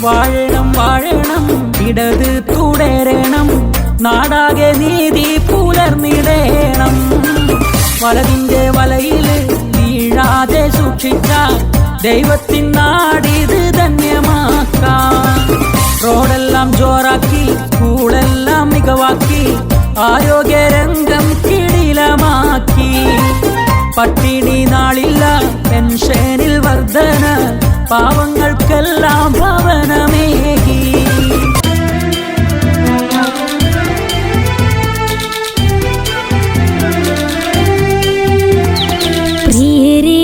വാഴണം വാഴണം ഇടത് തുടരണം, നാടാകെ നീതി പുലർന്നിടേണം. വലതിന്റെ വലയിൽ വീഴാതെ സൂക്ഷിച്ച ദൈവത്തിൻ നാടിത് ധന്യമാക്കാം. റോഡെല്ലാം ജോറാക്കി, സ്കൂളെല്ലാം മികവാക്കി, ആരോഗ്യരംഗം കിടിലമാക്കി. പട്ടിണി നാളില്ല, പെൻഷനിൽ വർധന, പാവങ്ങൾക്കെല്ലാം ഭവനമേകി. പ്രിയരേ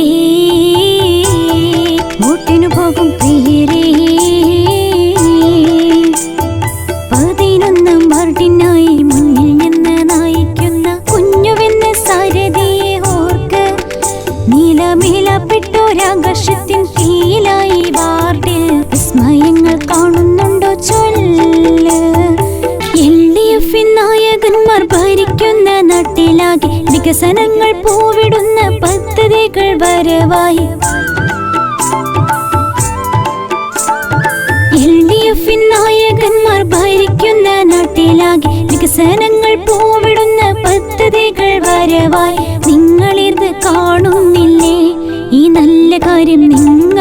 വോട്ടിനു പോകും പ്രിയരേ, 11ാം വാർഡിനായി മുന്നിൽ നിന്ന് നയിക്കുന്ന കുഞ്ഞുവെന്ന സാരഥിയെ ഓർക്ക്. നീലമേലപ്പെട്ടൊരാകാശത്തിൻ കീഴിലായി വാർഡിൽ വിസ്മയങ്ങൾ കാണുന്നുണ്ടോ ചൊല്ല്. LDF നായകന്മാർ ഭരിക്കുന്ന നാട്ടിലാകെ വികസനങ്ങൾ പൂവിടുന്ന പദ്ധതികൾ വരവായി. LDF നായകന്മാർ ഭരിക്കുന്ന നാട്ടിലാകെ വികസനങ്ങൾ പൂവിടുന്ന പദ്ധതികൾ വരവായി. നിങ്ങളിത് കാണുന്നില്ലേ? ഈ നല്ല കാര്യം നിങ്ങൾ